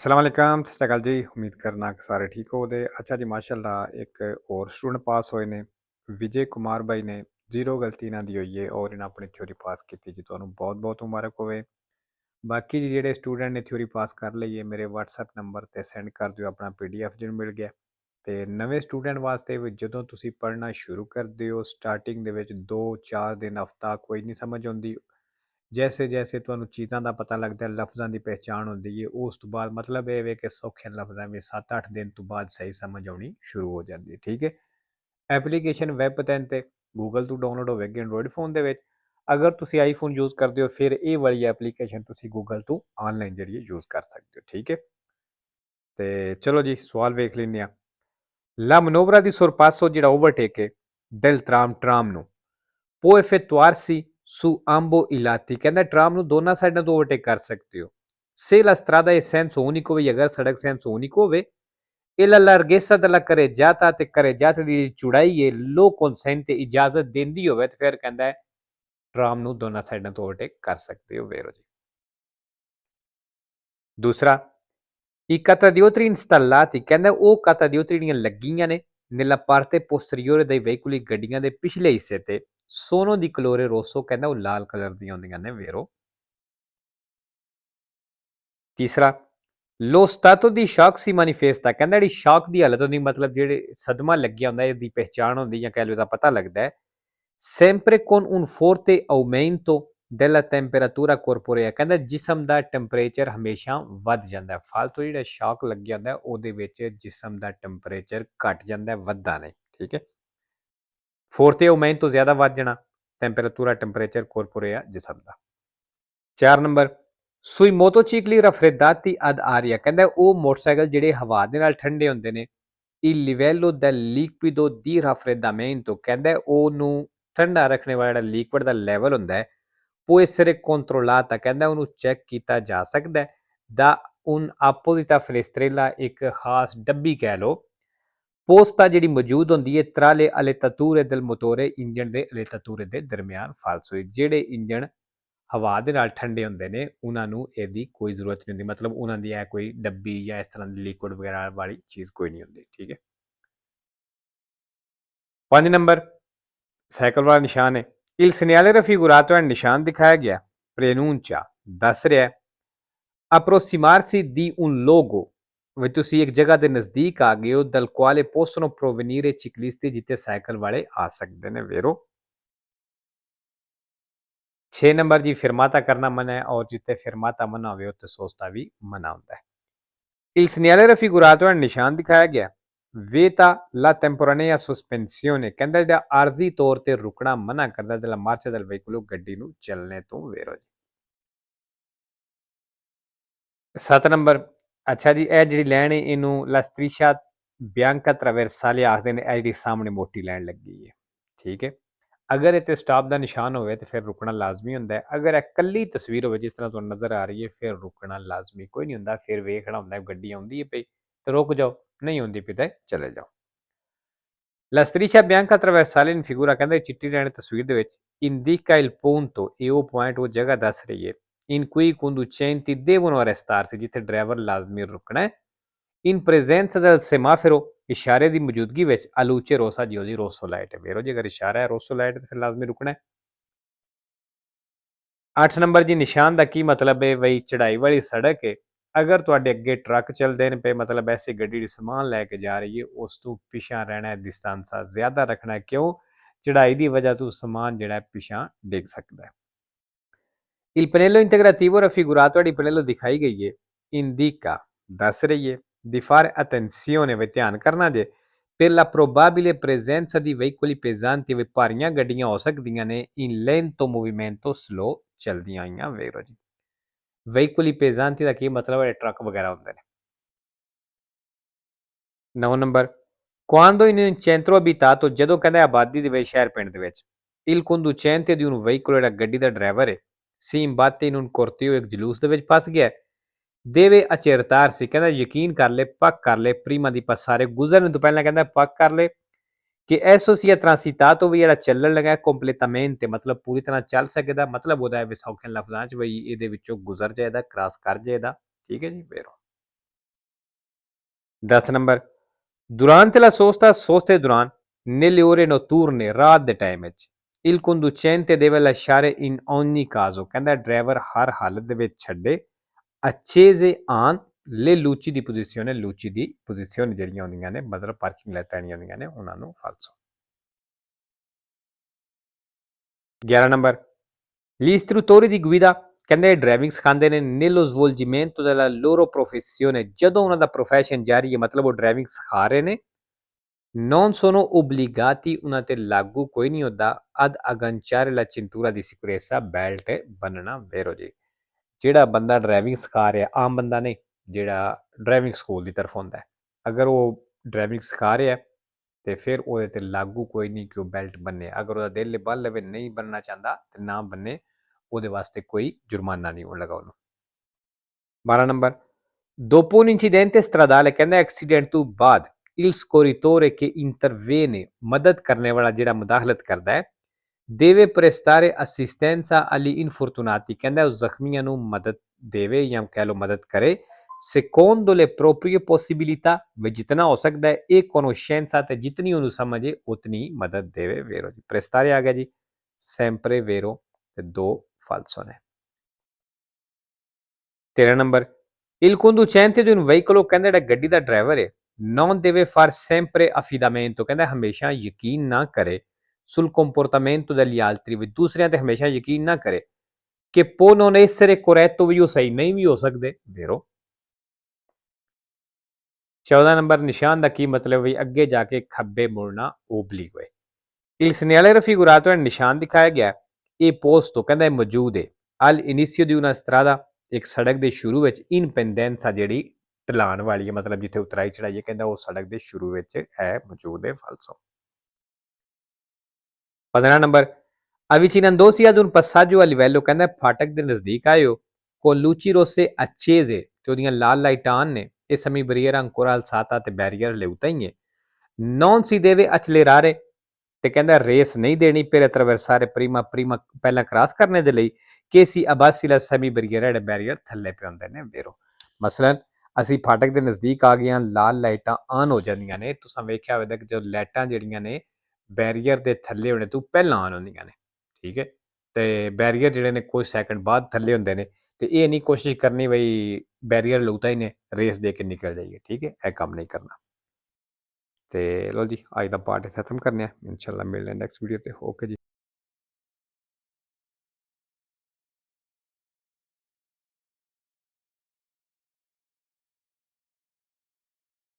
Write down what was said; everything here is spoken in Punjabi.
अस्सलाम वालेकुम सत श्री अकाल जी। उम्मीद करना कि सारे ठीक हो दे। अच्छा जी, माशाल्लाह एक और स्टूडेंट पास होए ने, विजय कुमार भाई ने। जीरो गलती इन्हां दी होई है और इन्हां अपनी थ्योरी पास की जी। तुहानू बहुत बहुत मुबारक होवे। बाकी जी जेह्ड़े स्टूडेंट ने थ्योरी पास कर ਲਈ है मेरे WhatsApp नंबर ਤੇ ਸੈਂਡ ਕਰ ਦਿਓ ਆਪਣਾ PDF ਜਿਹਨੂੰ ਮਿਲ ਗਿਆ। ਤੇ ਨਵੇਂ ਸਟੂਡੈਂਟ ਵਾਸਤੇ ਵੀ ਜਦੋਂ ਤੁਸੀਂ ਪੜ੍ਹਨਾ ਸ਼ੁਰੂ ਕਰਦੇ ਹੋ ਸਟਾਰਟਿੰਗ ਦੇ ਵਿੱਚ 2-4 ਦਿਨ ਹਫਤਾ ਕੋਈ ਨਹੀਂ ਸਮਝ ਆਉਂਦੀ। ਜੈਸੇ ਜੈਸੇ ਤੁਹਾਨੂੰ ਚੀਜ਼ਾਂ ਦਾ ਪਤਾ ਲੱਗਦਾ ਲਫ਼ਜ਼ਾਂ ਦੀ ਪਹਿਚਾਣ ਹੁੰਦੀ ਹੈ ਉਸ ਤੋਂ ਬਾਅਦ ਮਤਲਬ ਇਹ ਵੇ ਕਿ ਸੌਖੇ ਲਫ਼ਜ਼ਾਂ ਵਿੱਚ 7-8 ਦਿਨ ਤੋਂ ਬਾਅਦ ਸਹੀ ਸਮਝ ਆਉਣੀ ਸ਼ੁਰੂ ਹੋ ਜਾਂਦੀ ਹੈ। ਠੀਕ ਹੈ। ਐਪਲੀਕੇਸ਼ਨ ਵੈਬ 'ਤੇ ਗੂਗਲ ਤੋਂ ਡਾਊਨਲੋਡ ਹੋਵੇਗੀ ਐਂਡਰੋਇਡ ਫੋਨ ਦੇ ਵਿੱਚ। ਅਗਰ ਤੁਸੀਂ ਆਈਫੋਨ ਯੂਜ਼ ਕਰਦੇ ਹੋ ਫਿਰ ਇਹ ਵਾਲੀ ਐਪਲੀਕੇਸ਼ਨ ਤੁਸੀਂ ਗੂਗਲ ਤੋਂ ਆਨਲਾਈਨ ਜਿਹੜੀ ਯੂਜ਼ ਕਰ ਸਕਦੇ ਹੋ। ਠੀਕ ਹੈ। ਤੇ ਚਲੋ ਜੀ ਸਵਾਲ ਵੇਖ ਲੈਂਦੇ ਹਾਂ। ਲਾ ਮਨੋਵਰਾ di sorpasso gira overtake del tram ਨੂੰ può effettuarsi su ambo i lati ਕਹਿੰਦਾ ਟਰਾਮ ਨੂੰ ਦੋਨਾਂ ਸਾਈਡਾਂ ਤੋਂ ਓਵਰਟੇਕ ਕਰ ਸਕਦੇ ਹੋ। se la strada è senso unico ਵੀ ਅਗਰ ਸੜਕ senso unico ਹੋਵੇ e la larghezza della carreggiata ਤੇ carreggiata ਦੀ ਚੌੜਾਈ ਹੈ ਲੋ consente ਇਜਾਜ਼ਤ ਦਿੰਦੀ ਹੋਵੇ ਤੇ ਫਿਰ ਕਹਿੰਦਾ ਹੈ ਟਰਾਮ ਨੂੰ ਦੋਨਾਂ ਸਾਈਡਾਂ ਤੋਂ ਓਵਰਟੇਕ ਕਰ ਸਕਦੇ ਹੋ। ਵੇਰੋ ਜੀ। ਦੂਸਰਾ I catadiotri installati ਕਹਿੰਦਾ ਉਹ catadiotri ਜਿਹੜੀਆਂ ਲੱਗੀਆਂ ਨੇ nella parte posteriore dei veicoli ਗੱਡੀਆਂ ਦੇ ਪਿਛਲੇ ਹਿੱਸੇ ਤੇ sono di colore rosso ਕਹਿੰਦਾ ਉਹ ਲਾਲ ਕਲਰ ਦੀਆਂ ਹੁੰਦੀਆਂ ਨੇ। ਵੇਰੋ। ਤੀਸਰਾ lo stato di shock si manifesta ਕਹਿੰਦਾ ਜਿਹੜੀ ਸ਼ੌਕ ਦੀ ਹਾਲਤ ਹੁੰਦੀ ਮਤਲਬ ਜਿਹੜੇ ਸਦਮਾ ਲੱਗਿਆ ਹੁੰਦਾ ਇਹਦੀ ਪਹਿਚਾਣ ਹੁੰਦੀ ਜਾਂ ਕਹਿ ਲਓ ਇਹਦਾ ਪਤਾ ਲੱਗਦਾ ਹੈ sempre con un forte aumento della temperatura corporea ਕਹਿੰਦਾ ਜਿਸਮ ਦਾ ਟੈਂਪਰੇਚਰ ਹਮੇਸ਼ਾ ਵੱਧ ਜਾਂਦਾ ਹੈ। ਫਾਲਤੂ ਜਿਹੜਾ ਸ਼ੌਕ ਲੱਗਿਆ ਹੁੰਦਾ ਉਹਦੇ ਵਿੱਚ ਜਿਸਮ ਦਾ ਟੈਂਪਰੇਚਰ ਘਟ ਜਾਂਦਾ ਵੱਧਦਾ ਨਹੀਂ। ਠੀਕ ਹੈ। forte aumento ਜ਼ਿਆਦਾ ਵੱਧ ਜਾਣਾ temperatura ਟੈਂਪਰੇਚਰ corporea ਜਿਸਮ ਦਾ। 4 number sui motocicli raffreddati ad aria ਕਹਿੰਦਾ ਉਹ ਮੋਟਰਸਾਈਕਲ ਜਿਹੜੇ ਹਵਾ ਦੇ ਨਾਲ ਠੰਡੇ ਹੁੰਦੇ ਨੇ il livello del liquido di raffreddamento ਕਹਿੰਦਾ ਉਹਨੂੰ ਠੰਡਾ ਰੱਖਣੇ ਵਾਲਾ ਜਿਹੜਾ ਲਿਕਵਿਡ ਦਾ ਲੈਵਲ ਹੁੰਦਾ ਹੈ può essere controllata ਕਹਿੰਦਾ ਉਹਨੂੰ ਚੈੱਕ ਕੀਤਾ ਜਾ ਸਕਦਾ ਹੈ ਦਾ un apposita finestrella ਇੱਕ ਖਾਸ ਡੱਬੀ ਕਹਿ ਲਓ ਪੋਸਟਾ ਜਿਹੜੀ ਮੌਜੂਦ ਹੁੰਦੀ ਹੈ ਤਰਾਲੇ ਅਲੇਤਾਤੂਰੇ del motore ਇੰਜਣ ਦੇ ਅਲੇਤਾਤੂਰੇ ਦੇ ਦਰਮਿਆਨ ਫਾਲਸੋ ਜਿਹੜੇ ਇੰਜਣ ਹਵਾ ਦੇ ਨਾਲ ਠੰਡੇ ਹੁੰਦੇ ਨੇ ਉਹਨਾਂ ਨੂੰ ਇਹਦੀ ਕੋਈ ਜ਼ਰੂਰਤ ਨਹੀਂ ਹੁੰਦੀ ਮਤਲਬ ਉਹਨਾਂ ਦੀ ਇਹ ਕੋਈ ਡੱਬੀ ਜਾਂ ਇਸ ਤਰ੍ਹਾਂ ਦੀ ਲਿਕਵਿਡ ਵਗੈਰਾ ਵਾਲੀ ਚੀਜ਼ ਕੋਈ ਨਹੀਂ ਹੁੰਦੀ। ਠੀਕ ਹੈ। 5 ਨੰਬਰ ਸਾਈਕਲ ਵਾਲਾ ਨਿਸ਼ਾਨ ਹੈ il segnale raffigurato è ਨਿਸ਼ਾਨ ਦਿਖਾਇਆ ਗਿਆ preannuncia ਦੱਸ ਰਿਹਾ approssimarsi di un luogo ਵੀ ਤੁਸੀਂ ਇੱਕ ਜਗ੍ਹਾ ਦੇ ਨਜ਼ਦੀਕ ਆ ਗਏ ਹੋ dal quale possono provenire ciclisti ਜਿੱਥੇ ਸਾਈਕਲ ਵਾਲੇ ਆ ਸਕਦੇ ਨੇ। ਵੇਰੋ। 6 ਨੰਬਰ ਜੀ ਫਿਰਮਾਤਾ ਕਰਨਾ ਮਨਾ ਹੈ ਔਰ ਜਿੱਥੇ ਫਿਰਮਾਤਾ ਮਨਾ ਹੋਵੇ ਉੱਥੇ ਸੋਚਤਾ ਵੀ ਮਨਾ ਹੁੰਦਾ ਹੈ। il segnale raffigurato è ਨਿਸ਼ਾਨ ਦਿਖਾਇਆ ਗਿਆ vieta la temporanea sospensione ਕਹਿੰਦਾ ਜਿਹੜਾ ਆਰਜ਼ੀ ਤੌਰ ਤੇ ਰੁਕਣਾ ਮਨਾ ਕਰਦਾ della marcia del veicolo ਗੱਡੀ ਨੂੰ ਚੱਲਣੇ ਤੋਂ। ਵੇਰੋ ਜੀ। 7 ਨੰਬਰ ਅੱਛਾ ਜੀ ਇਹ ਜਿਹੜੀ ਲਾਈਨ ਹੈ ਇਹਨੂੰ la striscia bianca traversale ਆਖਦੇ ਨੇ ਇਹ ਜਿਹੜੀ ਸਾਹਮਣੇ ਮੋਟੀ ਲਾਈਨ ਲੱਗੀ ਹੈ। ਠੀਕ ਹੈ। ਅਗਰ ਇੱਥੇ ਸਟਾਪ ਦਾ ਨਿਸ਼ਾਨ ਹੋਵੇ ਤੇ ਫਿਰ ਰੁਕਣਾ ਲਾਜ਼ਮੀ ਹੁੰਦਾ ਹੈ। ਅਗਰ ਇਹ ਕੱਲੀ ਤਸਵੀਰ ਹੋਵੇ ਜਿਸ ਤਰ੍ਹਾਂ ਤੁਹਾਨੂੰ ਨਜ਼ਰ ਆ ਰਹੀ ਹੈ ਫਿਰ ਰੁਕਣਾ ਲਾਜ਼ਮੀ ਕੋਈ ਨਹੀਂ ਹੁੰਦਾ ਫਿਰ ਵੇਖਣਾ ਹੁੰਦਾ ਗੱਡੀ ਆਉਂਦੀ ਹੈ ਪਈ ਤੇ ਰੁਕ ਜਾਓ ਨਹੀਂ ਹੁੰਦੀ ਪਈ ਤਾਂ ਚਲੇ ਜਾਓ। La striscia bianca traversale in figura ਕਹਿੰਦੇ ਚਿੱਟੀ ਲਾਈਨ ਤਸਵੀਰ ਦੇ ਵਿੱਚ indica il punto ਇਹ ਉਹ ਪੁਆਇੰਟ ਉਹ ਜਗ੍ਹਾ ਦੱਸ ਰਹੀ ਹੈ in cui i conducenti devono arrestarsi ਜਿੱਥੇ ਡਰਾਈਵਰ ਲਾਜ਼ਮੀ ਰੁਕਣਾ ਹੈ in presenza del semaforo ਇਸ਼ਾਰੇ ਦੀ ਮੌਜੂਦਗੀ ਵਿੱਚ aluce rossa ਦੀ ਉਹਦੀ ਰੋਸੋ ਲਾਈਟ ਹੈ। ਵੇਰੋ ਜੀ ਅਗਰ ਇਸ਼ਾਰਾ ਹੈ ਰੋਸੋ ਲਾਈਟ ਤੇ ਫਿਰ ਲਾਜ਼ਮੀ ਰੁਕਣਾ ਹੈ। 8 ਨੰਬਰ ਜੀ ਨਿਸ਼ਾਨ ਦਾ ਕੀ ਮਤਲਬ ਹੈ ਬਈ ਚੜਾਈ ਵਾਲੀ ਸੜਕ ਹੈ ਅਗਰ ਤੁਹਾਡੇ ਅੱਗੇ ਟਰੱਕ ਚੱਲਦੇ ਨੇ ਪਏ ਮਤਲਬ ਐਸੀ ਗੱਡੀ ਦੀ ਸਮਾਨ ਲੈ ਕੇ ਜਾ ਰਹੀ ਹੈ ਉਸ ਤੋਂ ਪਿਛਾਂ ਰਹਿਣਾ ਹੈ ਡਿਸਟੈਂਸ ਜ਼ਿਆਦਾ ਰੱਖਣਾ ਕਿਉਂ ਚੜਾਈ ਦੀ ਵਜ੍ਹਾ ਤੋਂ ਸਮਾਨ ਜਿਹੜਾ ਪਿਛਾਂ ਡਿੱਗ ਸਕਦਾ ਹੈ। Il pannello integrativo raffigurato ਜਿਹੜੀ ਪਨੇਲੋ ਦਿਖਾਈ ਗਈ ਹੈ indica ਦੱਸ ਰਹੀ ਹੈ di fare attenzione ਵੀ ਧਿਆਨ ਕਰਨਾ ਜੇ per la probabile presenza di veicoli pesanti ਵੀ ਭਾਰੀਆਂ ਗੱਡੀਆਂ ਹੋ ਸਕਦੀਆਂ ਨੇ in lento movimento slow ਚਲਦੀਆਂ ਆਈਆਂ। ਵੇਰੋ ਜੀ। veicoli pesanti ਦਾ ਕੀ ਮਤਲਬ ਹੈ ਟਰੱਕ ਵਗੈਰਾ ਹੁੰਦੇ ਨੇ। 9 number quando in un centro abitato ਜਦੋਂ ਕਹਿੰਦਾ ਆਬਾਦੀ ਦੇ ਵਿੱਚ ਸ਼ਹਿਰ ਪਿੰਡ ਦੇ ਵਿੱਚ il conducente di un veicolo ਜਿਹੜਾ ਗੱਡੀ ਦਾ ਡਰਾਈਵਰ ਹੈ si imbatte in un corteo ਇੱਕ ਜਲੂਸ ਦੇ ਵਿੱਚ ਫਸ ਗਿਆ deve accertarsi ਕਹਿੰਦਾ ਯਕੀਨ ਕਰ ਲੈ ਪੱਕ ਕਰ ਲੈ prima di passare ਗੁਜ਼ਰਨ ਤੋਂ ਪਹਿਲਾਂ ਕਹਿੰਦਾ ਪੱਕ ਕਰ ਲੈ ਕਿ esso sia transitato ਵੀ ਜਿਹੜਾ ਚੱਲਣ ਲੱਗਾ completamente ਮਤਲਬ ਪੂਰੀ ਤਰ੍ਹਾਂ ਚੱਲ ਸਕਦਾ ਮਤਲਬ ਉਹਦਾ ਹੈ ਸੌਖੇ ਲਫ਼ਜ਼ਾਂ 'ਚ ਬਈ ਇਹਦੇ ਵਿੱਚੋਂ ਗੁਜ਼ਰ ਜਾਏਦਾ ਕ੍ਰਾਸ ਕਰ ਜਾਏਦਾ। ਠੀਕ ਹੈ ਜੀ। ਵੇਰੋ। 10 number, durante la sosta durante nelle ore notturne ਰਾਤ ਦੇ ਟਾਈਮ ਵਿੱਚ il conducente deve lasciare in ogni caso ਕਹਿੰਦਾ ਡਰਾਈਵਰ ਹਰ ਹਾਲਤ ਦੇ ਵਿੱਚ ਛੱਡੇ accese ਆਨ le luci di posizione luci ਦੀ ਪੋਜੀਸ਼ਨ ਜਿਹੜੀਆਂ ਹੁੰਦੀਆਂ ਨੇ ਮਤਲਬ ਪਾਰਕਿੰਗ ਲਾਈਟਾਂ ਜਿਹੜੀਆਂ ਹੁੰਦੀਆਂ ਨੇ ਉਹਨਾਂ ਨੂੰ ਫਾਲਸੋ 11 number gli istruttori di guida ਕਹਿੰਦੇ ਡਰਾਈਵਿੰਗ ਸਿਖਾਉਂਦੇ ਨੇ nello svolgimento della loro professione ਜਦੋਂ ਉਹਨਾਂ ਦਾ profession ਜਾਰੀ ਹੈ ਮਤਲਬ ਉਹ ਡਰਾਈਵਿੰਗ ਸਿਖਾ ਰਹੇ ਨੇ non sono obbligati ਉਹਨਾਂ ਤੇ ਲਾਗੂ ਕੋਈ ਨਹੀਂ ਹੁੰਦਾ ad agganciare la cintura di sicurezza belt ਬੰਨਣਾ ਵੇਰੋ ਜੀ ਜਿਹੜਾ ਬੰਦਾ ਡਰਾਈਵਿੰਗ ਸਿਖਾ ਰਿਹਾ ਆਮ ਬੰਦਾ ਨਹੀਂ ਜਿਹੜਾ ਡਰਾਈਵਿੰਗ ਸਕੂਲ ਦੀ ਤਰਫ ਹੁੰਦਾ ਅਗਰ ਉਹ ਡਰਾਈਵਿੰਗ ਸਿਖਾ ਰਿਹਾ ਤੇ ਫਿਰ ਉਹਦੇ ਤੇ ਲਾਗੂ ਕੋਈ ਨਹੀਂ ਕਿ ਉਹ ਬੈਲਟ ਬੰਨੇ ਅਗਰ ਉਹਦਾ ਦਿਲ ਬੰਨ ਲਵੇ ਨਹੀਂ ਬੰਨਣਾ ਚਾਹੁੰਦਾ ਤੇ ਨਾ ਬੰਨੇ ਉਹਦੇ ਵਾਸਤੇ ਕੋਈ ਜੁਰਮਾਨਾ ਨਹੀਂ ਹੋਣ ਲੱਗਾ ਉਹਨੂੰ 12 number dopo un incidente stradale ਕਹਿੰਦਾ ਐਕਸੀਡੈਂਟ ਤੋਂ ਬਾਅਦ il scorritore che interviene ਮਦਦ ਕਰਨ ਵਾਲਾ ਜਿਹੜਾ ਮੁਦਾਖਲਤ ਕਰਦਾ ਹੈ deve prestare assistenza agli infortunati ਕਹਿੰਦਾ ਉਸ ਜ਼ਖਮੀਆਂ ਨੂੰ ਮਦਦ ਦੇਵੇ ਜਾਂ ਕਹਿ ਲਓ ਮਦਦ ਕਰੇ secondo le proprie possibilità ਵੀ ਜਿਤਨਾ ਹੋ ਸਕਦਾ ਹੈ ਇਹ conoscenza ਤੇ ਜਿਤਨੀ ਉਹਨੂੰ ਸਮਝੇ ਉਤਨੀ ਮਦਦ ਦੇਵੇ vero ਜੀ prestare ਆ ਗਿਆ ਜੀ sempre vero ਤੇ ਦੋ falso ਨੇ 13 number il conducente di un veicolo ਕਹਿੰਦਾ ਜਿਹੜਾ ਗੱਡੀ ਦਾ ਡਰਾਈਵਰ ਹੈ non deve far sempre affidamento ਕਹਿੰਦਾ ਹਮੇਸ਼ਾ ਯਕੀਨ ਨਾ ਕਰੇ sul comportamento degli altri ਵੀ ਦੂਸਰਿਆਂ ਤੇ ਹਮੇਸ਼ਾ ਯਕੀਨ ਨਾ ਕਰੇ ਕਿ può non essere corretto ਵੀ ਉਹ ਸਹੀ ਨਹੀਂ ਵੀ ਹੋ ਸਕਦੇ vero 14 ਨੰਬਰ ਨਿਸ਼ਾਨ ਦਾ ਕੀ ਮਤਲਬ ਵੀ ਅੱਗੇ ਜਾ ਕੇ ਖੱਬੇ ਮੁੜਨਾ oblique il segnale raffigurato è ਨਿਸ਼ਾਨ ਦਿਖਾਇਆ ਗਿਆ ਇਹ posto ਕਹਿੰਦਾ ਇਹ ਮੌਜੂਦ ਹੈ al inizio di una strada ਇੱਕ ਸੜਕ ਦੇ ਸ਼ੁਰੂ ਵਿੱਚ in pendenza ਜਿਹੜੀ ਢਲਾਣ ਵਾਲੀ ਹੈ ਮਤਲਬ ਜਿੱਥੇ ਉਤਰਾਈ ਚੜਾਈ ਹੈ ਕਹਿੰਦਾ ਉਹ ਸੜਕ ਦੇ ਸ਼ੁਰੂ ਵਿੱਚ ਹੈ ਮੌਜੂਦ ਹੈ falso 15 number avvicinandosi ad un passaggio a livello ਕਹਿੰਦਾ ਫਾਟਕ ਦੇ ਨਜ਼ਦੀਕ ਆਇਓ con luci rosse accese ਤੇ ਉਹਦੀਆਂ ਲਾਲ ਲਾਈਟਾਂ ਆਨ ਨੇ ਇਸ ਸਮੇਂ barriera ancora alzata ਤੇ barrier leutaie non si deve accelerare ਤੇ ਕਹਿੰਦਾ ਰੇਸ ਨਹੀਂ ਦੇਣੀ per attraversare prima ਪਹਿਲਾਂ ਕ੍ਰਾਸ ਕਰਨੇ ਦੇ ਲਈ ਕਿ ਸੀ ਅਬਾਸੀ ਲਾ ਸੈਮੀ ਬੈਰੀਅਰ ਜਿਹੜੇ ਬੈਰੀਅਰ ਥੱਲੇ ਪੇ ਹੁੰਦੇ ਨੇ ਵੇਰੋ ਮਸਲਨ ਅਸੀਂ ਫਾਟਕ ਦੇ ਨਜ਼ਦੀਕ ਆ ਗਏ ਹਾਂ ਲਾਲ ਲਾਈਟਾਂ ਆਨ ਹੋ ਜਾਂਦੀਆਂ ਨੇ ਤੁਸੀਂ ਵੇਖਿਆ ਹੋਵੇਗਾ ਕਿ ਜੋ ਲਾਈਟਾਂ ਜਿਹੜੀਆਂ ਨੇ ਬੈਰੀਅਰ ਦੇ ਥੱਲੇ ਹੋਣੇ ਤੋਂ ਪਹਿਲਾਂ ਆਨ ਹੁੰਦੀਆਂ ਨੇ ਠੀਕ ਹੈ ਤੇ ਬੈਰੀਅਰ ਜਿਹੜੇ ਨੇ ਕੁਝ ਸੈਕਿੰਡ ਬਾਅਦ ਥੱਲੇ ਹੁੰਦੇ ਨੇ ਤੇ ਇਹ ਨਹੀਂ ਕੋਸ਼ਿਸ਼ ਕਰਨੀ ਬਈ ਬੈਰੀਅਰ ਲਊਤਾ ਹੀ ਨੇ ਰੇਸ ਦੇ ਕੇ ਨਿਕਲ ਜਾਈਏ ਠੀਕ ਹੈ ਇਹ ਕੰਮ ਨਹੀਂ ਕਰਨਾ ਤੇ ਲੋ ਜੀ ਅੱਜ ਦਾ ਪਾਰਟ ਖਤਮ ਕਰਨੇ ਆ ਇਨਸ਼ਾਅੱਲਾ ਮਿਲਦੇ ਨੈਕਸਟ ਵੀਡੀਓ ਤੇ ਓਕੇ ਜੀ